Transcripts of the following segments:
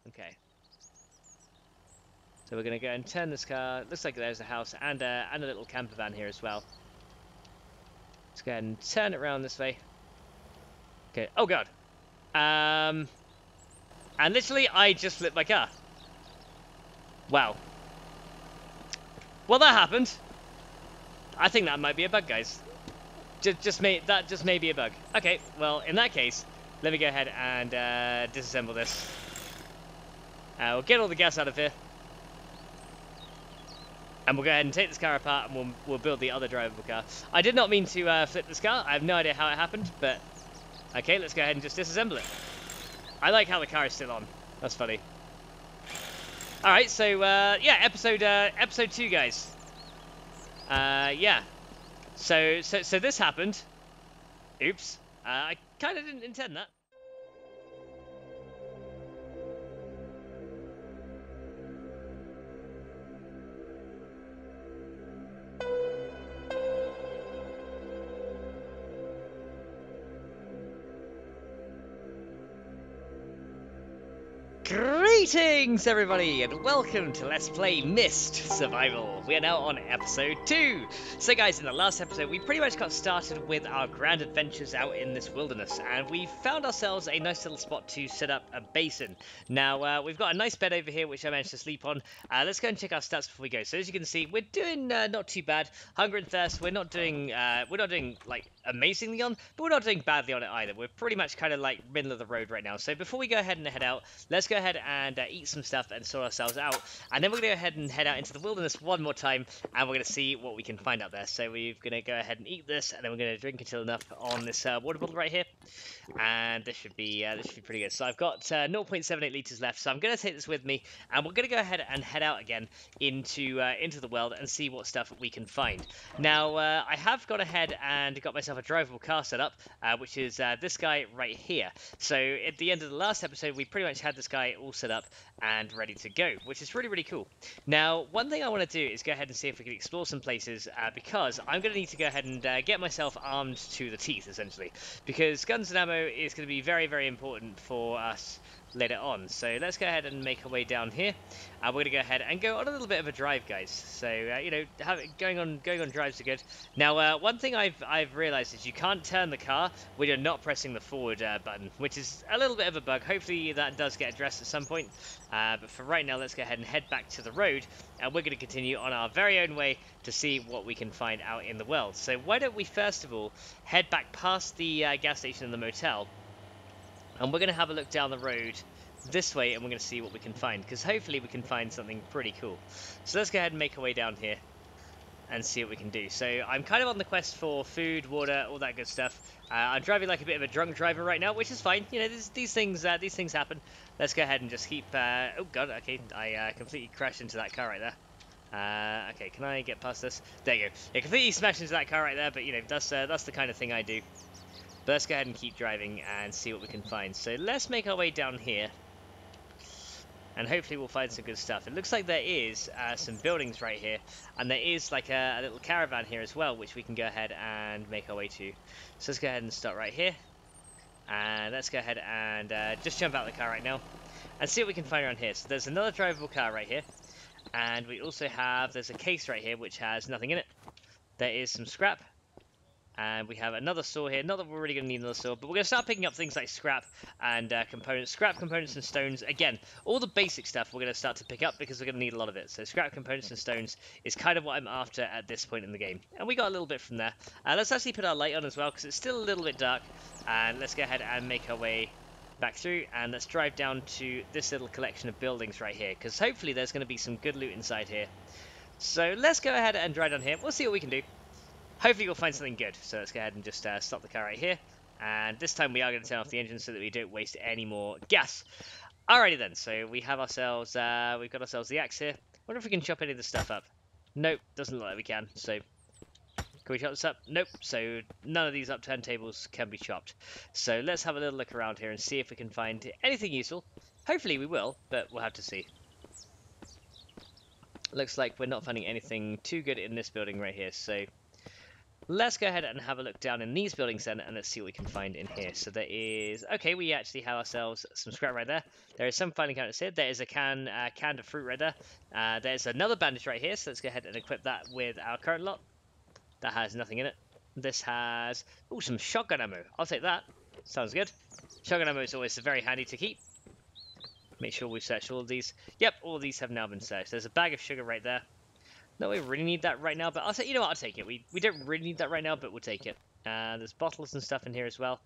Okay. So we're going to go and turn this car. Looks like there's a house and a little camper van here as well. Let's go ahead and turn it around this way. Okay. Oh, God. And literally, I just flipped my car. Wow. Well, that happened. I think that might be a bug, guys. That just may be a bug. Okay, well, in that case, let me go ahead and disassemble this. We'll get all the gas out of here. And we'll go ahead and take this car apart, and we'll build the other drivable car. I did not mean to flip this car. I have no idea how it happened, but... Okay, let's go ahead and just disassemble it. I like how the car is still on. That's funny. Alright, so, yeah, episode 2, guys. Yeah. So this happened. Oops. I kind of didn't intend that. Greetings everybody and welcome to Let's Play Myst Survival. We are now on episode 2. So guys, in the last episode we pretty much got started with our grand adventures out in this wilderness, and we found ourselves a nice little spot to set up a basin. Now we've got a nice bed over here which I managed to sleep on. Let's go and check our stats before we go. So as you can see, we're doing not too bad. Hunger and thirst, we're not doing like amazingly on, but we're not doing badly on it either. We're pretty much kind of like middle of the road right now. So before we go ahead and head out, let's go ahead and eat some stuff and sort ourselves out, and then we're going to go ahead and head out into the wilderness one more time, and we're going to see what we can find out there. So we're going to go ahead and eat this, and then we're going to drink until enough on this water bottle right here, and this should be pretty good. So I've got 0.78 liters left, so I'm going to take this with me, and we're going to go ahead and head out again into the world and see what stuff we can find. Now I have gone ahead and got myself a drivable car set up, which is this guy right here. So at the end of the last episode, we pretty much had this guy all set up and ready to go, which is really cool. Now one thing I want to do is go ahead and see if we can explore some places, because I'm going to need to go ahead and get myself armed to the teeth essentially, because guns and ammo is going to be very important for us later on. So let's go ahead and make our way down here, and we're going to go ahead and go on a little bit of a drive, guys. So you know, going on drives are good. Now one thing I've realized is you can't turn the car when you're not pressing the forward button, which is a little bit of a bug. Hopefully that does get addressed at some point, but for right now let's go ahead and head back to the road, and we're going to continue on our very own way to see what we can find out in the world. So why don't we first of all head back past the gas station and the motel, and we're going to have a look down the road this way, and we're going to see what we can find, because hopefully we can find something pretty cool. So let's go ahead and make our way down here and see what we can do. So I'm kind of on the quest for food, water, all that good stuff. I'm driving like a bit of a drunk driver right now, which is fine. You know, these things happen. Let's go ahead and just keep... oh god, okay, I completely crashed into that car right there. Okay, can I get past this? There you go. It completely smashed into that car right there, but you know, that's the kind of thing I do. But let's go ahead and keep driving and see what we can find. So let's make our way down here, and hopefully we'll find some good stuff. It looks like there is some buildings right here, and there is like a little caravan here as well, which we can go ahead and make our way to. So let's go ahead and start right here, and let's go ahead and just jump out of the car right now and see what we can find around here. So there's another drivable car right here, and we also have, there's a case right here which has nothing in it. There is some scrap. And we have another saw here. Not that we're really going to need another saw, but we're going to start picking up things like scrap and components. Scrap, components, and stones. Again, all the basic stuff we're going to start to pick up because we're going to need a lot of it. So scrap, components, and stones is kind of what I'm after at this point in the game. And we got a little bit from there. Let's actually put our light on as well, because it's still a little bit dark. And let's go ahead and make our way back through. And let's drive down to this little collection of buildings right here, because hopefully there's going to be some good loot inside here. So let's go ahead and drive down here. We'll see what we can do. Hopefully we'll find something good. So let's go ahead and just stop the car right here. And this time we are going to turn off the engine so that we don't waste any more gas. Alrighty then, so we have ourselves, we've got ourselves the axe here. Wonder if we can chop any of this stuff up. Nope, doesn't look like we can. So, can we chop this up? Nope, so none of these upturned tables can be chopped. So let's have a little look around here and see if we can find anything useful. Hopefully we will, but we'll have to see. Looks like we're not finding anything too good in this building right here, so... Let's go ahead and have a look down in these buildings then, and let's see what we can find in here. So there is... Okay, we actually have ourselves some scrap right there. There is some filing counters here. There is a can of fruit right there. There's another bandage right here, so let's go ahead and equip that with our current lot. That has nothing in it. This has... Oh, some shotgun ammo. I'll take that. Sounds good. Shotgun ammo is always very handy to keep. Make sure we've searched all of these. Yep, all of these have now been searched. There's a bag of sugar right there. No, we really need that right now, but I'll say, you know what, I'll take it. We don't really need that right now, but we'll take it. There's bottles and stuff in here as well.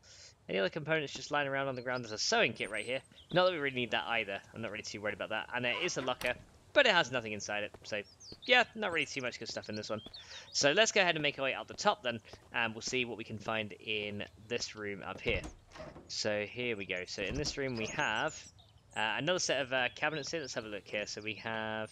Any other components just lying around on the ground? There's a sewing kit right here. Not that we really need that either. I'm not really too worried about that. And there is a locker, but it has nothing inside it. So, yeah, not really too much good stuff in this one. So let's go ahead and make our way out the top then, and we'll see what we can find in this room up here. So here we go. So in this room we have another set of cabinets here. Let's have a look here. So we have...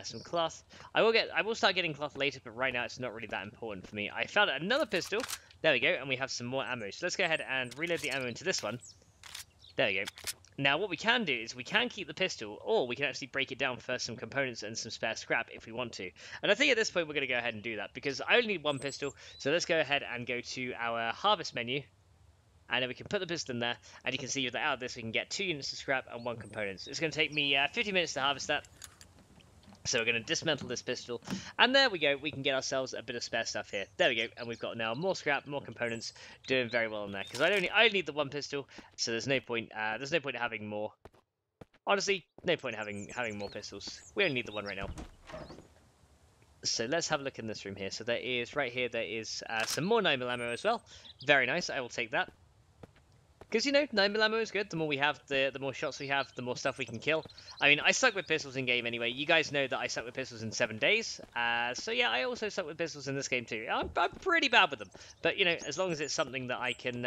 some cloth. I will start getting cloth later, but right now it's not really that important for me. I found another pistol. There we go, and we have some more ammo. So let's go ahead and reload the ammo into this one. There we go. Now what we can do is we can keep the pistol, or we can actually break it down for some components and some spare scrap if we want to. And I think at this point we're going to go ahead and do that, because I only need one pistol. So let's go ahead and go to our harvest menu. And then we can put the pistol in there, and you can see that out of this we can get 2 units of scrap and 1 component. It's going to take me 50 minutes to harvest that. So we're going to dismantle this pistol, and there we go, we can get ourselves a bit of spare stuff here. There we go, and we've got now more scrap, more components, doing very well in there. Because I only need the 1 pistol, so there's no point having more. Honestly, no point having more pistols. We only need the 1 right now. So let's have a look in this room here. So there is, right here, there is some more 9mm ammo as well. Very nice, I will take that. Because, you know, 9mm ammo is good. The more we have, the more shots we have, the more stuff we can kill. I mean, I suck with pistols in game anyway. You guys know that I suck with pistols in 7 days. So yeah, I also suck with pistols in this game too. I'm pretty bad with them. But, you know, as long as it's something that I can,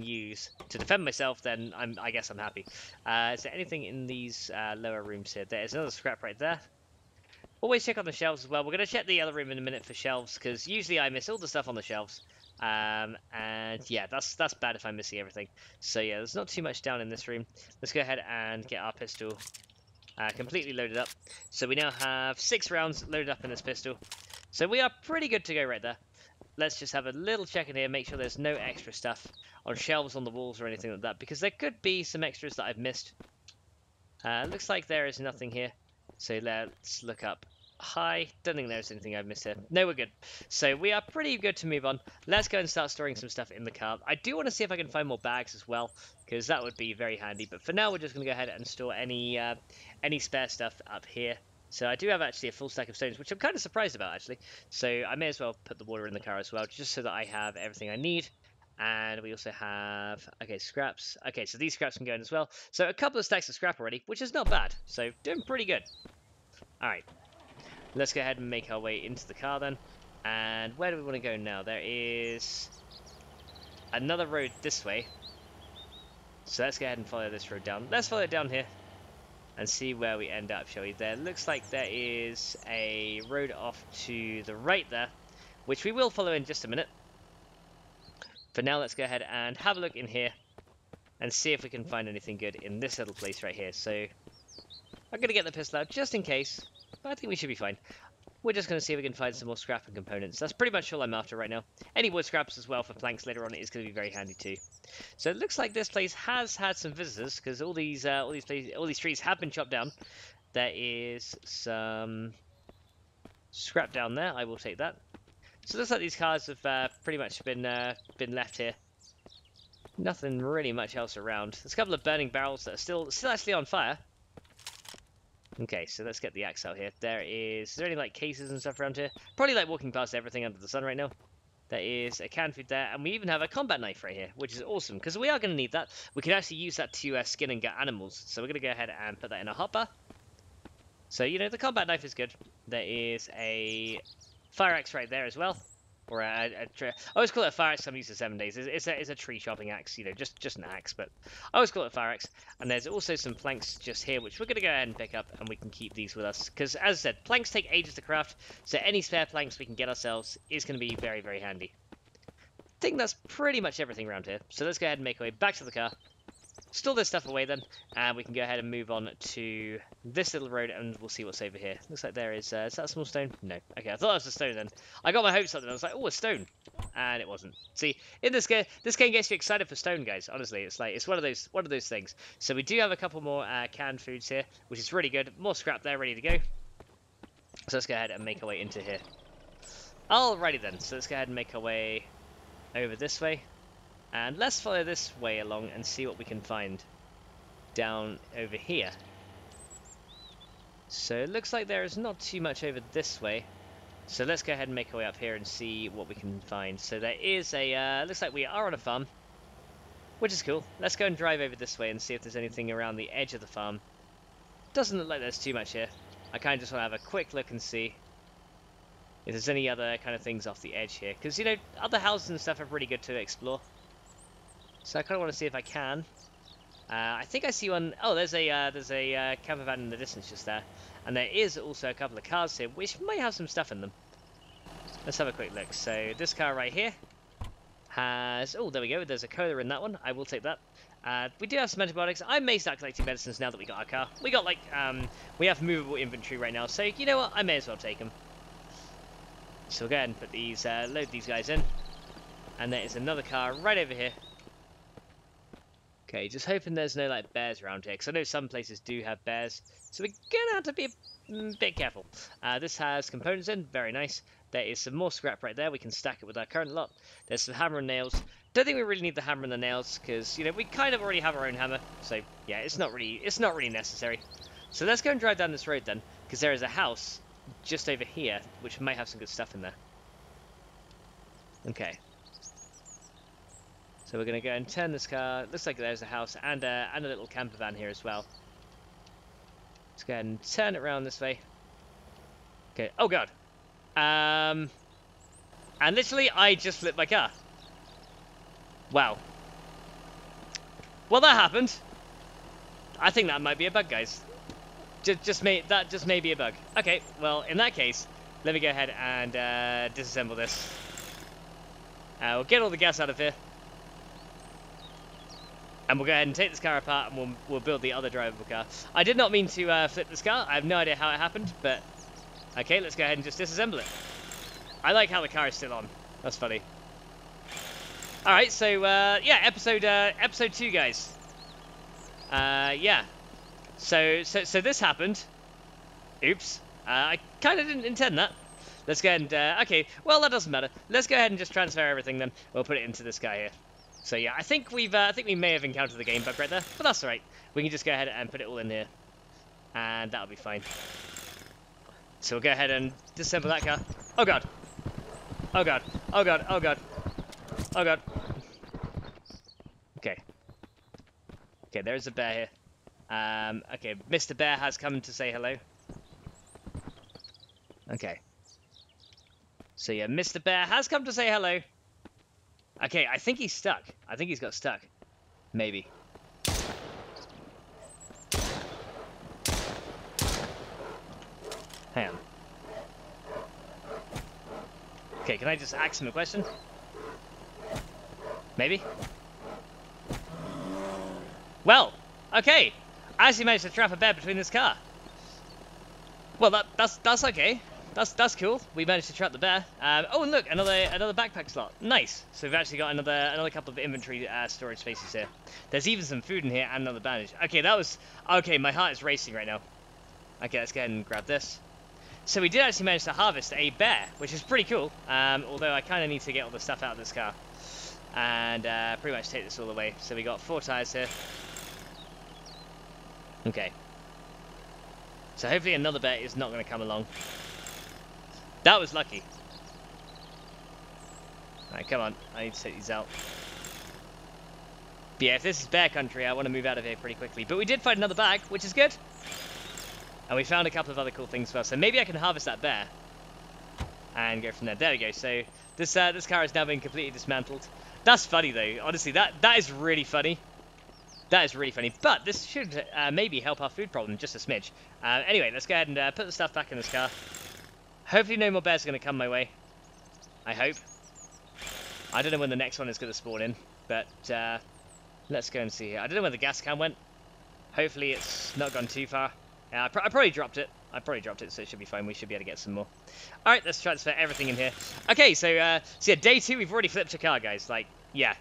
use to defend myself, then I guess I'm happy. Is there anything in these lower rooms here? There's another scrap right there. Always check on the shelves as well. We're going to check the other room in a minute for shelves, because usually I miss all the stuff on the shelves. And yeah, that's bad if I'm missing everything. So yeah, there's not too much down in this room. Let's go ahead and get our pistol completely loaded up. So we now have 6 rounds loaded up in this pistol. So we are pretty good to go right there. Let's just have a little check in here, make sure there's no extra stuff on shelves, on the walls, or anything like that, because there could be some extras that I've missed. Looks like there is nothing here. So let's look up. Hi, don't think there's anything I've missed here. No, we're good. So we are pretty good to move on. Let's go and start storing some stuff in the car. I do want to see if I can find more bags as well, because that would be very handy. But for now, we're just going to go ahead and store any spare stuff up here. So I do have actually a full stack of stones, which I'm kind of surprised about, actually. So I may as well put the water in the car as well, just so that I have everything I need. And we also have, okay, scraps. Okay, so these scraps can go in as well. So a couple of stacks of scrap already, which is not bad. So doing pretty good. All right. Let's go ahead and make our way into the car then. And where do we want to go now? There is another road this way. So let's go ahead and follow this road down. Let's follow it down here and see where we end up, shall we? There looks like there is a road off to the right there, which we will follow in just a minute. For now, let's go ahead and have a look in here and see if we can find anything good in this little place right here. So I'm going to get the pistol out just in case. But I think we should be fine. We're just going to see if we can find some more scrap and components. That's pretty much all I'm after right now. Any wood scraps as well for planks later on is going to be very handy too. So it looks like this place has had some visitors, because all these trees have been chopped down. There is some scrap down there. I will take that. So it looks like these cars have pretty much been left here. Nothing really much else around. There's a couple of burning barrels that are still actually on fire. Okay, so let's get the axe out here. Is there any like cases and stuff around here? Probably like walking past everything under the sun right now. There is a canned food there, and we even have a combat knife right here, which is awesome, because we are going to need that. We can actually use that to skin and gut animals, so we're going to go ahead and put that in a hotbar. So, you know, the combat knife is good. There is a fire axe right there as well. Or I always call it a fire axe. I'm used to 7 days. It's a tree chopping axe, you know, just an axe. But I always call it a fire axe. And there's also some planks just here, which we're going to go ahead and pick up, and we can keep these with us. Because, as I said, planks take ages to craft, so any spare planks we can get ourselves is going to be very, very handy. I think that's pretty much everything around here. So let's go ahead and make our way back to the car. store this stuff away then, and we can go ahead and move on to this little road, and we'll see what's over here. Looks like there is that a small stone? No. Okay, I thought it was a stone then. I got my hopes up and I was like, oh, a stone. And it wasn't. See, in this game gets you excited for stone, guys. Honestly, it's one of those things. So we do have a couple more canned foods here, which is really good. More scrap there, ready to go. So let's go ahead and make our way into here. Alrighty then, so let's go ahead and make our way over this way. And let's follow this way along and see what we can find down over here. So it looks like there is not too much over this way. So let's go ahead and make our way up here and see what we can find. So there is a, looks like we are on a farm, which is cool. Let's go and drive over this way and see if there's anything around the edge of the farm. Doesn't look like there's too much here. I kind of just want to have a quick look and see if there's any other kind of things off the edge here. Because, you know, other houses and stuff are pretty good to explore. So I kind of want to see if I can. I think I see one. Oh, there's a camper van in the distance just there. And there is also a couple of cars here, which might have some stuff in them. Let's have a quick look. So this car right here has... Oh, there we go. There's a cola in that one. I will take that. We do have some antibiotics. I may start collecting medicines now that we got our car. We got, like, we have movable inventory right now. So, you know what? I may as well take them. So we'll go ahead and put these, load these guys in. And there is another car right over here. Okay, just hoping there's no, like, bears around here. Because I know some places do have bears. So we're going to have to be a bit careful. This has components in. Very nice. There is some more scrap right there. We can stack it with our current lot. There's some hammer and nails. Don't think we really need the hammer and the nails. Because, you know, we kind of already have our own hammer. So, yeah, it's not really necessary. So let's go and drive down this road then. Because there is a house just over here, which might have some good stuff in there. Okay. So we're going to go and turn this car. Looks like there's a house and a little camper van here as well. Let's go ahead and turn it around this way. Okay. Oh, God. And literally, I just flipped my car. Wow. Well, that happened. I think that might be a bug, guys. That just may be a bug. Okay, well, in that case, let me go ahead and disassemble this. We'll get all the gas out of here. And we'll go ahead and take this car apart and we'll build the other drivable car. I did not mean to flip this car. I have no idea how it happened, but... Okay, let's go ahead and just disassemble it. I like how the car is still on. That's funny. Alright, so, yeah, episode 2, guys. Yeah. So this happened. Oops. I kind of didn't intend that. Let's go ahead and, okay, well, that doesn't matter. Let's go ahead and just transfer everything then. We'll put it into this guy here. So yeah, I think we may have encountered the game bug right there, but that's alright. We can just go ahead and put it all in here. And that'll be fine. So we'll go ahead and disassemble that car. Oh god. Oh god. Oh god. Oh god. Oh god. Okay. Okay, there's a bear here. Okay, Mr. Bear has come to say hello. Okay. So yeah, Mr. Bear has come to say hello. Okay, I think he's stuck. I think he's got stuck. Maybe. Hang on. Okay, can I just ask him a question? Maybe? Well, okay. I actually managed to trap a bear between this car. Well, that's okay. That's cool. We managed to trap the bear. Oh, and look, another backpack slot. Nice. So we've actually got another couple of inventory storage spaces here. There's even some food in here and another bandage. Okay, okay. My heart is racing right now. Okay, let's go ahead and grab this. So we did actually manage to harvest a bear, which is pretty cool. Although I kind of need to get all the stuff out of this car and pretty much take this all away. So we got 4 tires here. Okay. So hopefully another bear is not going to come along. That was lucky. Alright, come on. I need to take these out. But yeah, if this is bear country, I want to move out of here pretty quickly. But we did find another bag, which is good. And we found a couple of other cool things as well. So maybe I can harvest that bear. And go from there. There we go. So this car has now been completely dismantled. That's funny though. Honestly, that is really funny. That is really funny. But this should maybe help our food problem just a smidge. Anyway, let's go ahead and put the stuff back in this car. Hopefully no more bears are going to come my way. I hope. I don't know when the next one is going to spawn in. But Let's go and see here. I don't know where the gas can went. Hopefully it's not gone too far. I probably dropped it. I probably dropped it, so it should be fine. We should be able to get some more. All right, let's transfer everything in here. Okay, so yeah, day 2, we've already flipped a car, guys. Like, yeah,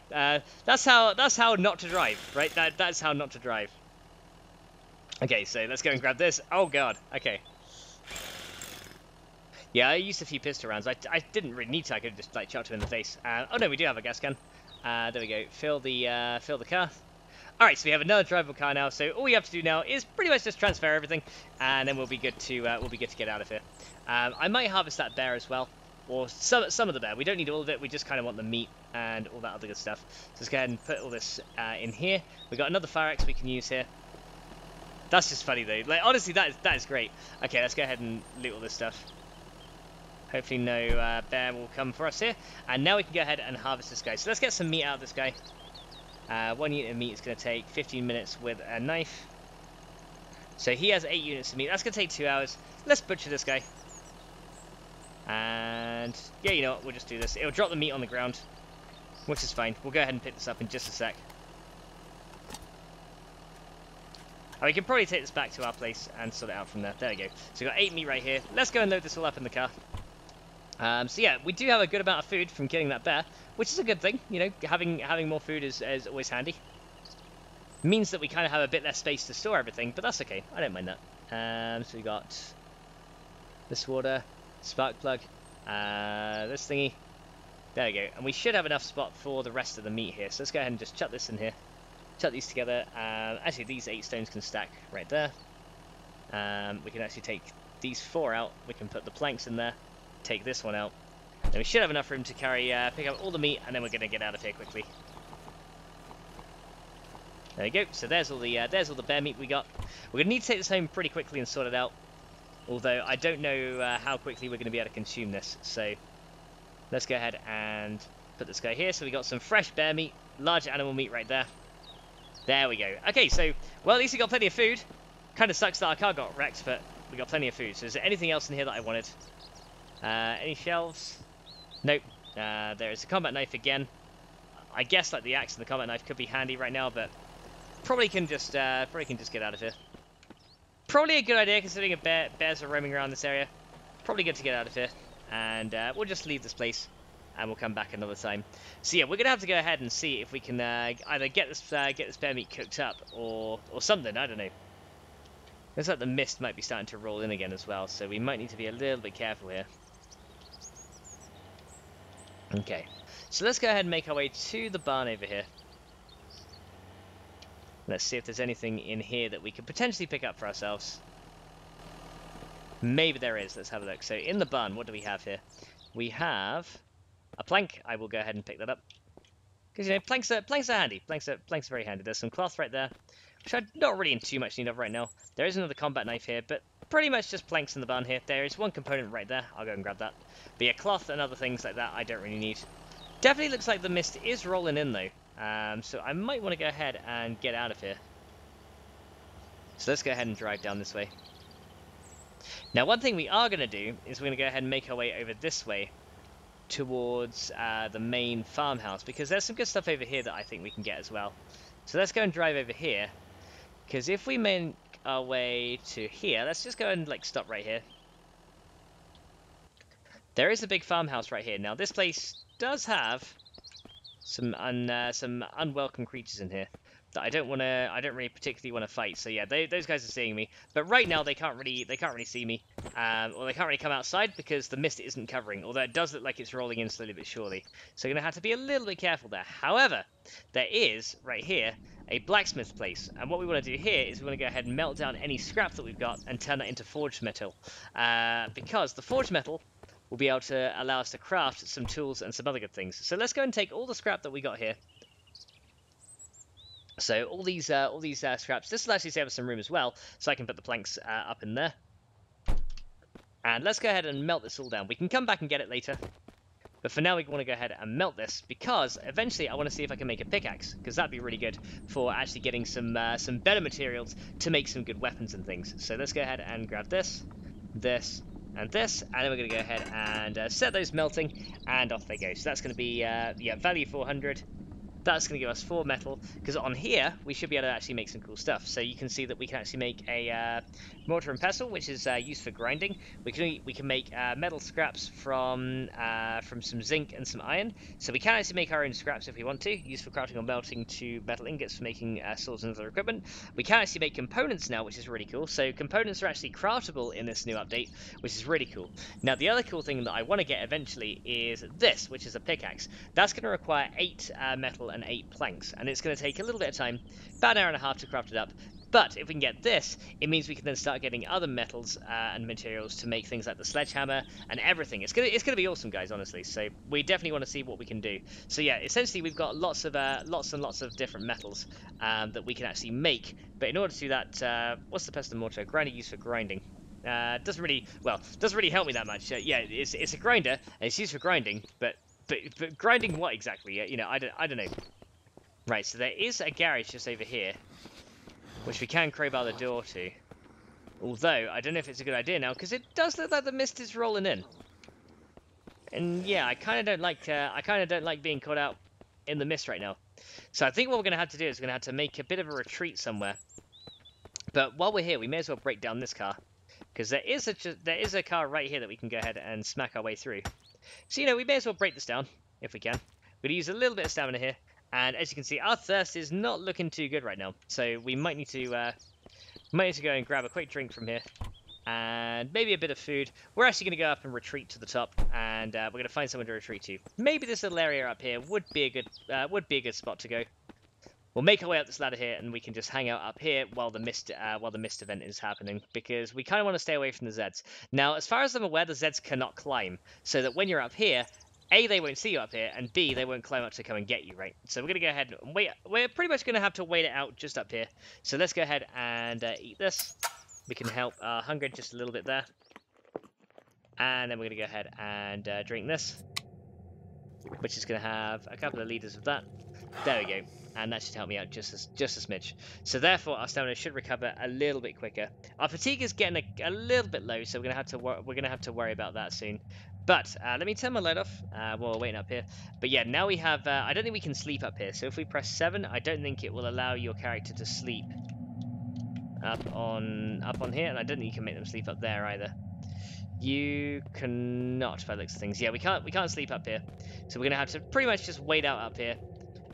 that's how not to drive, right? That's how not to drive. Okay, so let's go and grab this. Oh god. Okay. Yeah, I used a few pistol rounds. I didn't really need to. I could just like chucked him in the face. Oh no, we do have a gas can. There we go. Fill the car. All right, so we have another drivable car now. So all we have to do now is pretty much just transfer everything, and then we'll be good to get out of here. I might harvest that bear as well, or some of the bear. We don't need all of it. We just kind of want the meat and all that other good stuff. So let's go ahead and put all this in here. We got another fire axe we can use here. That's just funny though. Like honestly, that is great. Okay, let's go ahead and loot all this stuff. Hopefully no bear will come for us here. And now we can go ahead and harvest this guy. So let's get some meat out of this guy. 1 unit of meat is going to take 15 minutes with a knife. So he has 8 units of meat. That's going to take 2 hours. Let's butcher this guy. And yeah, you know what? We'll just do this. It'll drop the meat on the ground, which is fine. We'll go ahead and pick this up in just a sec. Oh, we can probably take this back to our place and sort it out from there. There we go. So we've got 8 meat right here. Let's go and load this all up in the car. So yeah, we do have a good amount of food from killing that bear, which is a good thing. You know, having more food is always handy. Means that we kind of have a bit less space to store everything, but that's okay. I don't mind that. So we got this water, spark plug, this thingy. There we go. And we should have enough spot for the rest of the meat here. So let's go ahead and just chuck this in here. Chuck these together. Actually, these 8 stones can stack right there. We can actually take these 4 out. We can put the planks in there. Take this one out. Then we should have enough room to carry, pick up all the meat, and then we're going to get out of here quickly. There we go. So there's all the bear meat we got. We're going to need to take this home pretty quickly and sort it out. Although I don't know how quickly we're going to be able to consume this. So let's go ahead and put this guy here. So we got some fresh bear meat, large animal meat right there. There we go. Okay, so well, at least we got plenty of food. Kind of sucks that our car got wrecked, but we got plenty of food. So is there anything else in here that I wanted? Any shelves? Nope. There is a combat knife again. I guess like the axe and the combat knife could be handy right now, but probably can just get out of here. Probably a good idea considering bears are roaming around this area. Probably good to get out of here, and we'll just leave this place, and we'll come back another time. So yeah, we're gonna have to go ahead and see if we can either get this bear meat cooked up or something. I don't know. Looks like the mist might be starting to roll in again as well, so we might need to be a little bit careful here. Okay, so let's go ahead and make our way to the barn over here. Let's see if there's anything in here that we could potentially pick up for ourselves. Maybe there is. Let's have a look. So in the barn, what do we have here? We have a plank. I will go ahead and pick that up. Because, you know, planks are handy. Planks are very handy. There's some cloth right there, which I'm not really in too much need of right now. There is another combat knife here, but pretty much just planks in the barn here. There is one component right there. I'll go and grab that. But yeah, cloth and other things like that I don't really need. Definitely looks like the mist is rolling in though. So I might want to go ahead and get out of here. So let's go ahead and drive down this way. Now one thing we are going to do is we're going to go ahead and make our way over this way towards the main farmhouse, because there's some good stuff over here that I think we can get as well. So let's go and drive over here, because if we make our way to here, let's just go and like stop right here. There is a big farmhouse right here. Now this place does have some unwelcome creatures in here that I don't really particularly want to fight. So yeah, those guys are seeing me, but right now they can't really see me, or they can't really come outside because the mist isn't covering. Although it does look like it's rolling in slowly but surely, so you're gonna have to be a little bit careful there. However, there is right here a blacksmith place, and what we want to do here is we want to go ahead and melt down any scrap that we've got and turn that into forged metal, because the forged metal will be able to allow us to craft some tools and some other good things. So let's go and take all the scrap that we got here. So all these scraps, this will actually save us some room as well, so I can put the planks up in there. And let's go ahead and melt this all down. We can come back and get it later, but for now we want to go ahead and melt this, because eventually I want to see if I can make a pickaxe, because that'd be really good for actually getting some better materials to make some good weapons and things. So let's go ahead and grab this, this, and this, and then we're going to go ahead and set those melting, and off they go. So that's going to be, yeah, value 400. That's going to give us 4 metal, because on here we should be able to actually make some cool stuff. So you can see that we can actually make a mortar and pestle, which is used for grinding. We can make metal scraps from some zinc and some iron. So we can actually make our own scraps if we want to, used for crafting or melting to metal ingots for making swords and other equipment. We can actually make components now, which is really cool. So components are actually craftable in this new update, which is really cool. Now the other cool thing that I want to get eventually is this, which is a pickaxe. That's going to require 8 metal and 8 planks, and it's going to take a little bit of time, about an hour and a half to craft it up. But if we can get this, it means we can then start getting other metals and materials to make things like the sledgehammer and everything. It's gonna be awesome, guys, honestly. So we definitely want to see what we can do. So yeah, essentially we've got lots and lots of different metals that we can actually make. But in order to do that, what's the pestle and mortar? Grinder used for grinding. Doesn't really help me that much. Yeah, it's a grinder and it's used for grinding, but grinding what exactly? You know, I don't know. Right, so there is a garage just over here, which we can crowbar the door to. Although, I don't know if it's a good idea now, because it does look like the mist is rolling in. And yeah, I kind of don't like being caught out in the mist right now. So I think what we're going to have to do is we're going to have to make a bit of a retreat somewhere. But while we're here, we may as well break down this car, because there is a car right here that we can go ahead and smack our way through. So, you know, we may as well break this down, if we can. We're going to use a little bit of stamina here. And as you can see, our thirst is not looking too good right now. So we might need to go and grab a quick drink from here. And maybe a bit of food. We're actually going to go up and retreat to the top. And we're going to find someone to retreat to. Maybe this little area up here would be a good spot to go. We'll make our way up this ladder here, and we can just hang out up here while the mist event is happening, because we kind of want to stay away from the Zeds. Now, as far as I'm aware, the Zeds cannot climb, so that when you're up here, A, they won't see you up here, and B, they won't climb up to come and get you, right? So we're going to go ahead and wait. We're pretty much going to have to wait it out just up here. So let's go ahead and eat this. We can help our hunger just a little bit there. And then we're going to go ahead and drink this, which is going to have a couple of liters of that. There we go. And that should help me out just a smidge. So therefore, our stamina should recover a little bit quicker. Our fatigue is getting a little bit low, so we're gonna have to worry about that soon. But let me turn my light off while we're waiting up here. But yeah, now we have. I don't think we can sleep up here. So if we press 7, I don't think it will allow your character to sleep up on here, and I don't think you can make them sleep up there either. You cannot, by the looks of things. Yeah, we can't sleep up here. So we're gonna have to pretty much just wait out up here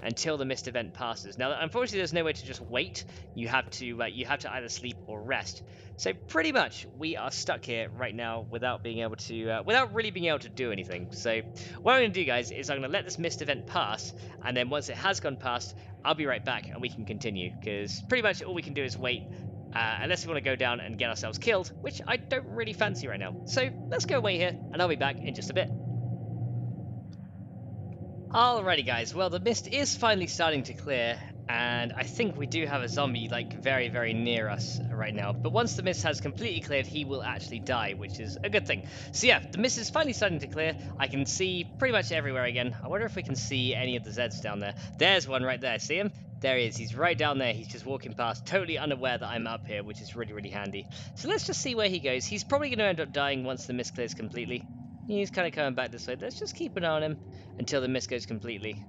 until the mist event passes. Now, unfortunately, there's no way to just wait. You have to either sleep or rest. So pretty much, we are stuck here right now without being able to, without really being able to do anything. So what I'm going to do, guys, is I'm going to let this mist event pass, and then once it has gone past, I'll be right back and we can continue. Because pretty much all we can do is wait, unless we want to go down and get ourselves killed, which I don't really fancy right now. So let's go away here, and I'll be back in just a bit. Alrighty, guys, well, the mist is finally starting to clear, and I think we do have a zombie, like, very, very near us right now. But once the mist has completely cleared, he will actually die, which is a good thing. So yeah, the mist is finally starting to clear. I can see pretty much everywhere again. I wonder if we can see any of the Zeds down there. There's one right there. See him? There he is. He's right down there. He's just walking past, totally unaware that I'm up here, which is really, really handy. So let's just see where he goes. He's probably going to end up dying once the mist clears completely. He's kind of coming back this way. Let's just keep an eye on him until the mist goes completely.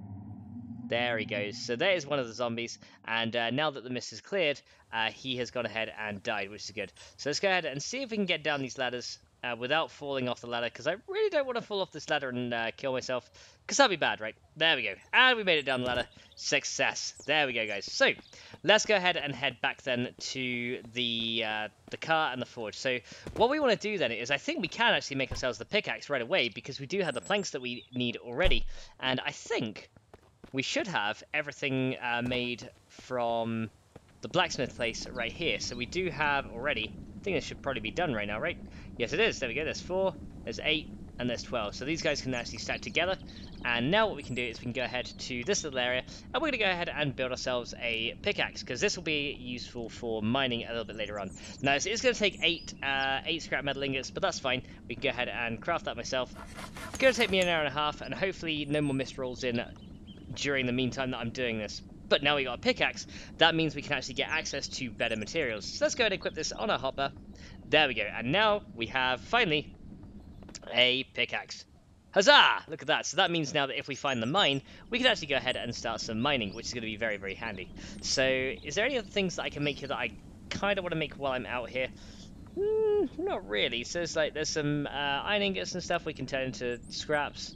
There he goes. So there is one of the zombies. And now that the mist is cleared, he has gone ahead and died, which is good. So let's go ahead and see if we can get down these ladders without falling off the ladder. Because I really don't want to fall off this ladder and kill myself. Because that'd be bad, right? There we go. And we made it down the ladder. Success. There we go, guys. So let's go ahead and head back then to the car and the forge. So what we want to do then is, I think we can actually make ourselves the pickaxe right away, because we do have the planks that we need already. And I think we should have everything made from the blacksmith place right here. So we do have already. I think this should probably be done right now, right? Yes, it is. There we go. There's 4, there's 8, and there's 12. So these guys can actually stack together. And now what we can do is we can go ahead to this little area, and we're going to go ahead and build ourselves a pickaxe, because this will be useful for mining a little bit later on. Now, it's going to take 8 scrap metal ingots, but that's fine. We can go ahead and craft that myself. It's going to take me an hour and a half, and hopefully no more mist rolls in during the meantime that I'm doing this. But now we got a pickaxe, that means we can actually get access to better materials. So let's go ahead and equip this on our hopper. There we go. And now we have, finally, a pickaxe. Huzzah! Look at that. So that means now that if we find the mine, we can actually go ahead and start some mining, which is going to be very, very handy. So is there any other things that I can make here that I kind of want to make while I'm out here? Not really. So there's some iron ingots and stuff we can turn into scraps.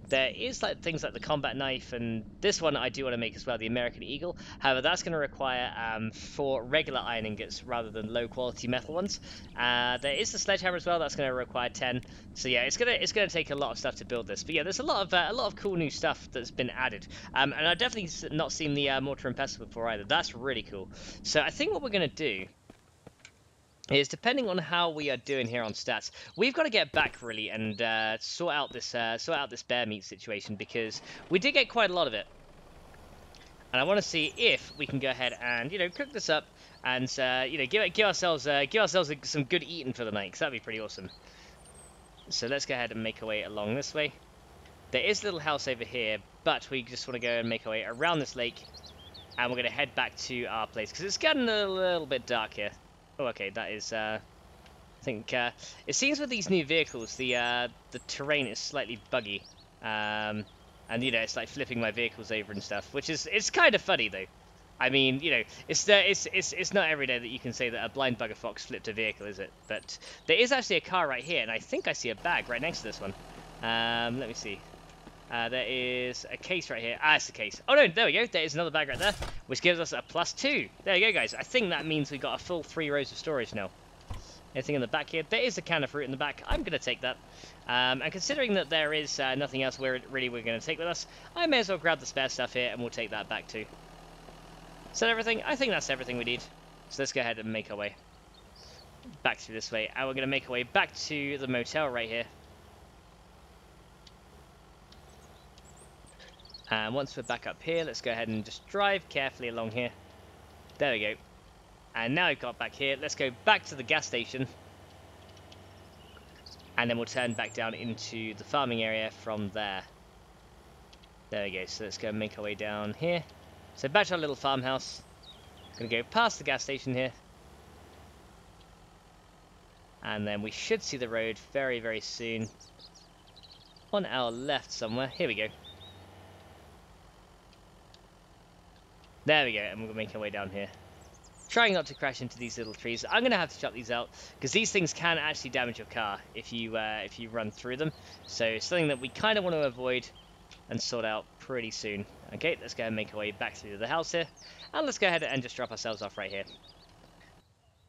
There is like things like the combat knife, and this one I do want to make as well, the American Eagle. However, that's going to require 4 regular iron ingots rather than low quality metal ones. There is the sledgehammer as well. That's going to require 10. So yeah, it's gonna take a lot of stuff to build this. But yeah, there's a lot of cool new stuff that's been added. And I've definitely not seen the mortar and pestle before either. That's really cool. So I think what we're gonna do is, depending on how we are doing here on stats, we've got to get back really and sort out this bear meat situation, because we did get quite a lot of it, and I want to see if we can go ahead and cook this up and give ourselves some good eating for the night, because that'd be pretty awesome. So let's go ahead and make our way along this way. There is a little house over here, but we just want to go and make our way around this lake, and we're going to head back to our place because it's getting a little bit dark here. Oh, okay, that is, I think, it seems with these new vehicles, the terrain is slightly buggy, and, it's like flipping my vehicles over and stuff, which is, it's kind of funny, though. I mean, it's not every day that you can say that a blind bugger fox flipped a vehicle, is it? But there is actually a car right here, and I think I see a bag right next to this one. Let me see. There is a case right here. Ah, it's a case. Oh no, there we go. There is another bag right there, which gives us a +2. There you go, guys. I think that means we've got a full 3 rows of storage now. Anything in the back here? There is a can of fruit in the back. I'm going to take that. And considering that there is nothing else we're going to take with us, I may as well grab the spare stuff here, and we'll take that back too. Is that everything? I think that's everything we need. So let's go ahead and make our way back through this way. And we're going to make our way back to the motel right here. And once we're back up here, let's go ahead and just drive carefully along here. There we go. And now we've got back here, let's go back to the gas station. And then we'll turn back down into the farming area from there. There we go, so let's go and make our way down here. So back to our little farmhouse. Gonna go past the gas station here. And then we should see the road very, very soon. On our left somewhere. Here we go. There we go, and we'll make our way down here. Trying not to crash into these little trees. I'm going to have to chop these out, because these things can actually damage your car if you run through them. So it's something that we kind of want to avoid and sort out pretty soon. Okay, let's go and make our way back through the house here. And let's go ahead and just drop ourselves off right here.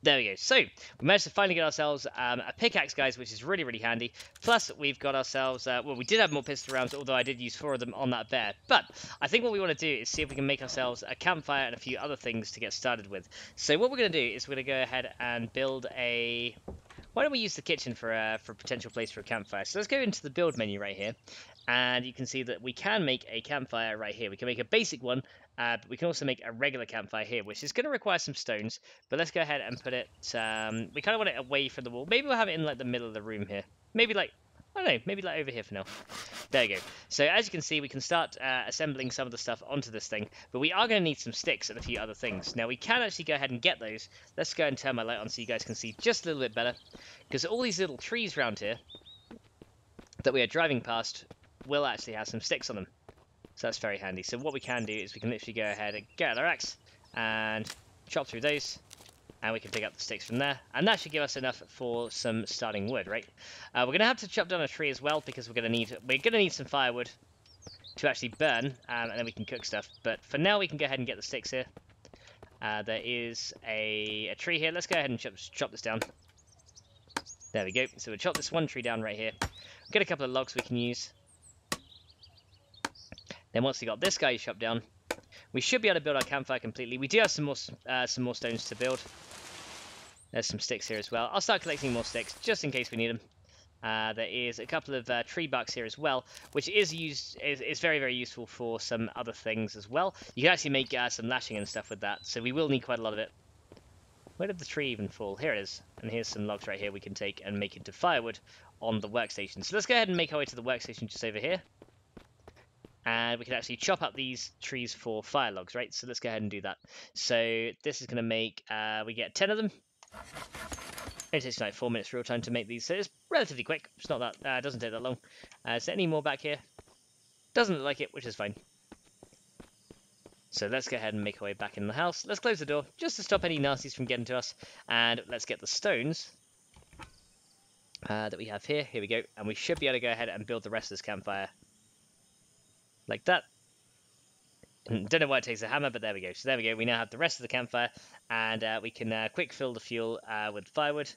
There we go. So we managed to finally get ourselves a pickaxe, guys, which is really, really handy. Plus, we've got ourselves, well, we did have more pistol rounds, although I did use 4 of them on that bear. But I think what we want to do is see if we can make ourselves a campfire and a few other things to get started with. So what we're going to do is we're going to go ahead and build a... Why don't we use the kitchen for a potential place for a campfire? So let's go into the build menu right here. And you can see that we can make a campfire right here. We can make a basic one, but we can also make a regular campfire here, which is going to require some stones. But let's go ahead and put it, we kind of want it away from the wall. Maybe we'll have it in like the middle of the room here. Maybe like, I don't know, maybe like over here for now. There you go. So as you can see, we can start assembling some of the stuff onto this thing. But we are going to need some sticks and a few other things. Now we can actually go ahead and get those. Let's go and turn my light on so you guys can see just a little bit better. Because all these little trees around here that we are driving past will actually have some sticks on them. So that's very handy. So what we can do is we can literally go ahead and get our axe and chop through those, and we can pick up the sticks from there, and that should give us enough for some starting wood, right? We're gonna have to chop down a tree as well, because we're gonna need some firewood to actually burn, and then we can cook stuff. But for now, we can go ahead and get the sticks here. There is a tree here. Let's go ahead and chop this down. There we go. So we'll chop this one tree down right here. Get a couple of logs we can use. Then once we got this guy chopped down, we should be able to build our campfire completely. We do have some more stones to build. There's some sticks here as well. I'll start collecting more sticks just in case we need them. There is a couple of tree barks here as well, which is very, very useful for some other things as well. You can actually make some lashing and stuff with that, so we will need quite a lot of it. Where did the tree even fall? Here it is. And here's some logs right here we can take and make into firewood on the workstation. So let's go ahead and make our way to the workstation just over here. And we can actually chop up these trees for fire logs, right? So let's go ahead and do that. So this is going to make, we get 10 of them. It takes like 4 minutes real time to make these, so it's relatively quick. It's not that, it doesn't take that long. Is there any more back here? Doesn't look like it, which is fine. So let's go ahead and make our way back in the house. Let's close the door, just to stop any nasties from getting to us. And let's get the stones that we have here. Here we go. And we should be able to go ahead and build the rest of this campfire. Like that. Don't know why it takes a hammer, but there we go. So there we go. We now have the rest of the campfire. And we can quick fill the fuel with firewood,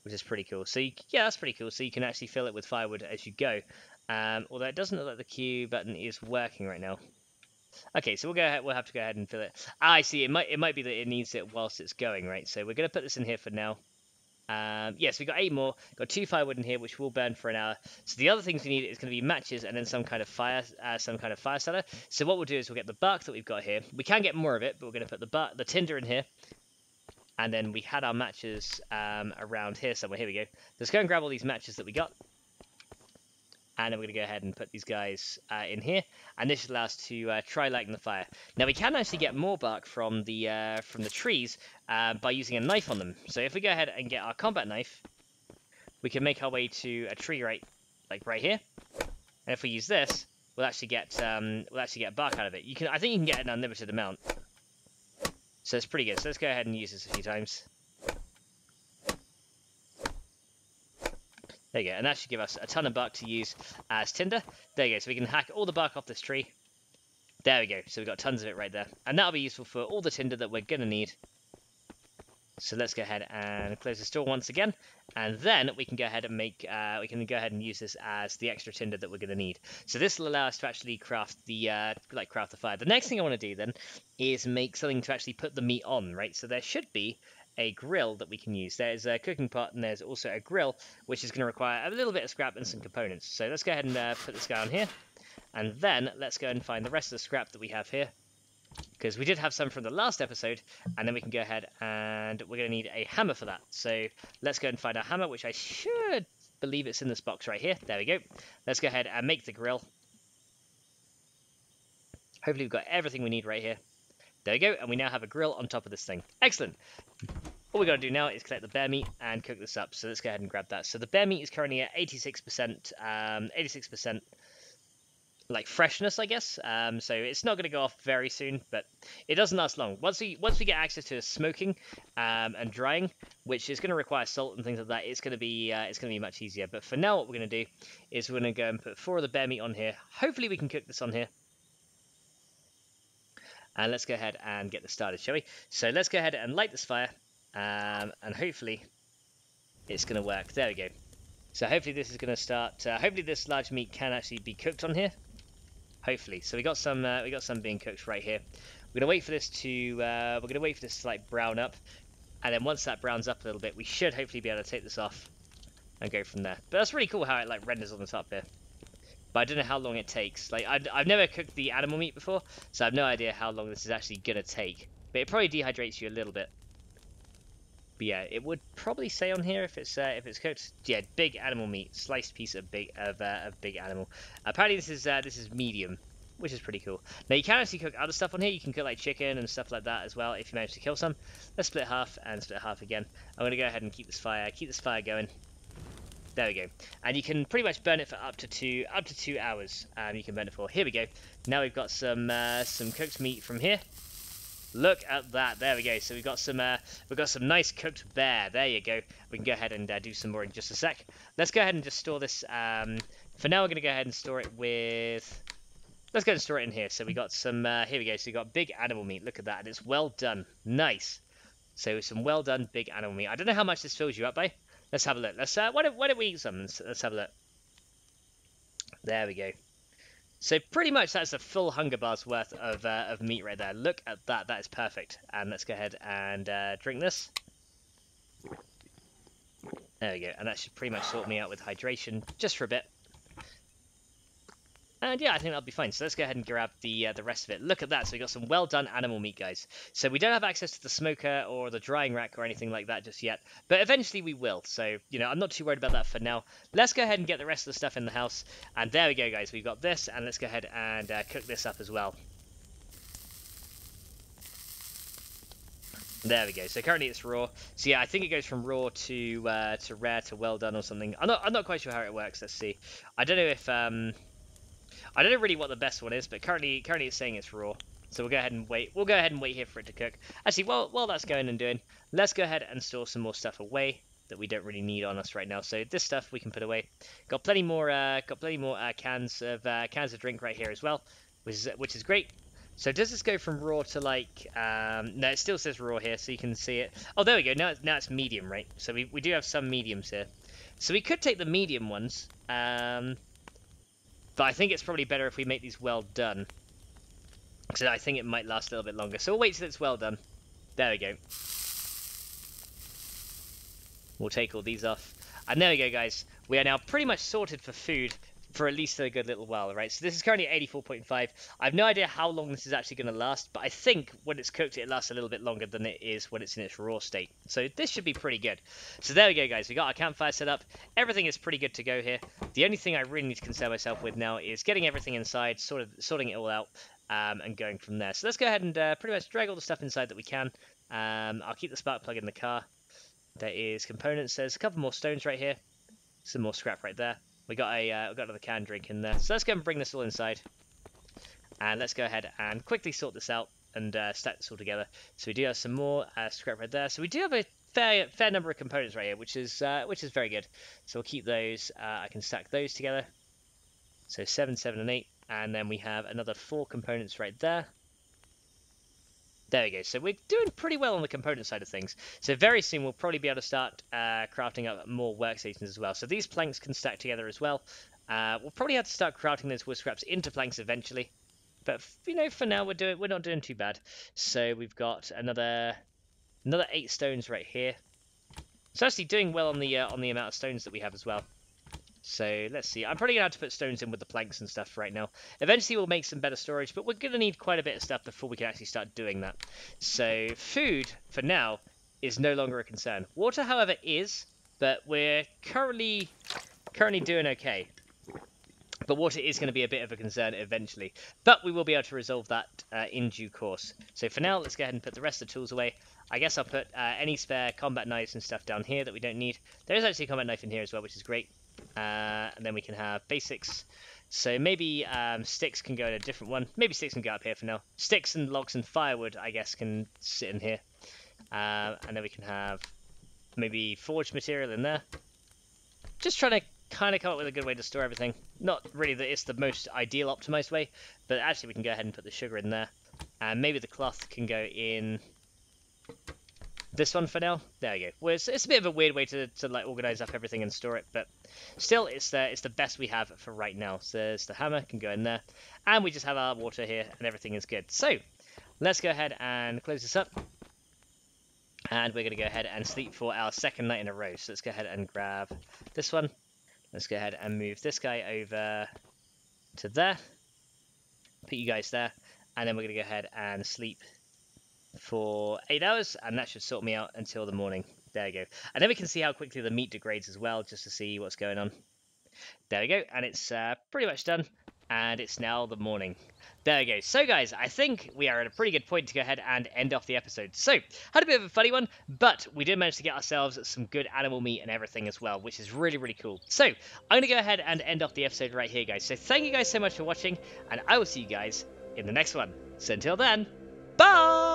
which is pretty cool. So yeah, that's pretty cool. So you can actually fill it with firewood as you go. Although it doesn't look like the Q button is working right now. Okay, so we'll go ahead. We'll have to go ahead and fill it. Ah, I see. It might be that it needs it whilst it's going, right? So we're going to put this in here for now. Yes, we got 8 more. Got 2 firewood in here, which will burn for an hour. So the other things we need is going to be matches and then some kind of fire starter. So what we'll do is we'll get the bark that we've got here. We can get more of it, but we're going to put the tinder in here. And then we had our matches around here somewhere. Here we go. Let's go and grab all these matches that we got. And then we're going to go ahead and put these guys in here. And this should allow us to try lighting the fire. Now, we can actually get more bark from the trees by using a knife on them. So if we go ahead and get our combat knife, we can make our way to a tree right here. And if we use this, we'll actually get bark out of it. I think you can get an unlimited amount. So it's pretty good. So let's go ahead and use this a few times. There you go, and that should give us a ton of bark to use as tinder. There you go, so we can hack all the bark off this tree. There we go, so we've got tons of it right there. And that'll be useful for all the tinder that we're going to need. So let's go ahead and close this door once again. And then we can go ahead and use this as the extra tinder that we're going to need. So this will allow us to actually craft the fire. The next thing I want to do then is make something to actually put the meat on, right? So there should be a grill that we can use. There's a cooking pot and there's also a grill, which is going to require a little bit of scrap and some components. So let's go ahead and put this guy on here. And then let's go and find the rest of the scrap that we have here, because we did have some from the last episode. And then we can go ahead and we're going to need a hammer for that. So let's go and find our hammer, which I should believe it's in this box right here. There we go. Let's go ahead and make the grill. Hopefully we've got everything we need right here. There we go, and we now have a grill on top of this thing. Excellent. All we got to do now is collect the bear meat and cook this up. So let's go ahead and grab that. So the bear meat is currently at 86%, 86% like freshness, I guess. So it's not going to go off very soon, but it doesn't last long. Once we get access to smoking and drying, which is going to require salt and things like that, it's going to be much easier. But for now, what we're going to do is we're going to go and put 4 of the bear meat on here. Hopefully, we can cook this on here. And let's go ahead and get this started, shall we? So let's go ahead and light this fire, and hopefully it's going to work. There we go. So hopefully this is going to start. Hopefully this large meat can actually be cooked on here. Hopefully. So we got some being cooked right here. We're going to wait for this to like brown up, and then once that browns up a little bit, we should hopefully be able to take this off and go from there. But that's really cool how it like renders on the top here. But I don't know how long it takes. Like, I've never cooked the animal meat before, so I have no idea how long this is actually going to take. But it probably dehydrates you a little bit. But yeah, it would probably say on here if it's cooked. Yeah, big animal meat, sliced piece of big animal. Apparently this is medium, which is pretty cool. Now you can actually cook other stuff on here. You can cook like chicken and stuff like that as well if you manage to kill some. Let's split half and split half again. I'm going to go ahead and keep this fire going. There we go, and you can pretty much burn it for up to 2 hours. You can burn it for. Here we go. Now we've got some cooked meat from here. Look at that. There we go. So we've got some nice cooked bear. There you go. We can go ahead and do some more in just a sec. Let's go ahead and just store this. For now, we're going to go ahead and store it with. Let's go and store it in here. So we got some. Here we go. So we got big animal meat. Look at that. And it's well done. Nice. So some well done big animal meat. I don't know how much this fills you up by. Let's have a look. Why don't we eat some? Let's have a look. There we go. So pretty much that's a full hunger bar's worth of meat right there. Look at that. That is perfect. And let's go ahead and drink this. There we go. And that should pretty much sort me out with hydration just for a bit. And yeah, I think that'll be fine. So let's go ahead and grab the rest of it. Look at that. So we got some well done animal meat, guys. So we don't have access to the smoker or the drying rack or anything like that just yet. But eventually we will. So, you know, I'm not too worried about that for now. Let's go ahead and get the rest of the stuff in the house. And there we go, guys. We've got this. And let's go ahead and cook this up as well. There we go. So currently it's raw. So yeah, I think it goes from raw to rare to well done or something. I'm not quite sure how it works. Let's see. I don't know if I don't know really what the best one is, but currently it's saying it's raw. So we'll go ahead and wait. We'll go ahead and wait here for it to cook. Actually, while that's going and doing, let's go ahead and store some more stuff away that we don't really need on us right now. So this stuff we can put away. Got plenty more cans of drink right here as well, which is great. So does this go from raw to like, no, it still says raw here, so you can see it. Oh, there we go, now it's medium, right? So we do have some mediums here. So we could take the medium ones, but I think it's probably better if we make these well done. Because I think it might last a little bit longer. So we'll wait till it's well done. There we go. We'll take all these off. And there we go, guys. We are now pretty much sorted for food for at least a good little while, right? So this is currently at 84.5. I have no idea how long this is actually going to last, but I think when it's cooked, it lasts a little bit longer than it is when it's in its raw state. So this should be pretty good. So there we go, guys. We got our campfire set up. Everything is pretty good to go here. The only thing I really need to concern myself with now is getting everything inside, sorting it all out, and going from there. So let's go ahead and pretty much drag all the stuff inside that we can. I'll keep the spark plug in the car. There is components. There's a couple more stones right here. Some more scrap right there. We got another canned drink in there. So let's go and bring this all inside. And let's go ahead and quickly sort this out and stack this all together. So we do have some more scrap right there. So we do have a fair number of components right here, which is very good. So we'll keep those. I can stack those together. So 7, 7, and 8. And then we have another 4 components right there. There we go. So we're doing pretty well on the component side of things. So very soon we'll probably be able to start crafting up more workstations as well. So these planks can stack together as well. We'll probably have to start crafting those wood scraps into planks eventually. But you know, for now we're not doing too bad. So we've got another 8 stones right here. It's actually doing well on the amount of stones that we have as well. So let's see. I'm probably going to have to put stones in with the planks and stuff right now. Eventually we'll make some better storage, but we're going to need quite a bit of stuff before we can actually start doing that. So food, for now, is no longer a concern. Water, however, is, but we're currently doing okay. But water is going to be a bit of a concern eventually. But we will be able to resolve that in due course. So for now, let's go ahead and put the rest of the tools away. I guess I'll put any spare combat knives and stuff down here that we don't need. There is actually a combat knife in here as well, which is great. And then we can have basics. So maybe sticks can go in a different one. Maybe sticks can go up here for now. Sticks and logs and firewood, I guess, can sit in here. And then we can have maybe forged material in there. Just trying to kind of come up with a good way to store everything. Not really that it's the most ideal optimized way, but actually we can go ahead and put the sugar in there. And maybe the cloth can go in this one for now. There we go. Well, it's a bit of a weird way to like organize up everything and store it, but still it's the best we have for right now. So there's the hammer, can go in there, and we just have our water here and everything is good. So let's go ahead and close this up, and we're going to go ahead and sleep for our second night in a row. So let's go ahead and grab this one. Let's go ahead and move this guy over to there, put you guys there, and then we're going to go ahead and sleep for 8 hours, and that should sort me out until the morning. There we go. And then we can see how quickly the meat degrades as well, just to see what's going on. There we go, and it's pretty much done, and it's now the morning. There we go. So guys, I think we are at a pretty good point to go ahead and end off the episode. So, had a bit of a funny one, but we did manage to get ourselves some good animal meat and everything as well, which is really, really cool. So, I'm going to go ahead and end off the episode right here, guys. So thank you guys so much for watching, and I will see you guys in the next one. So until then, bye!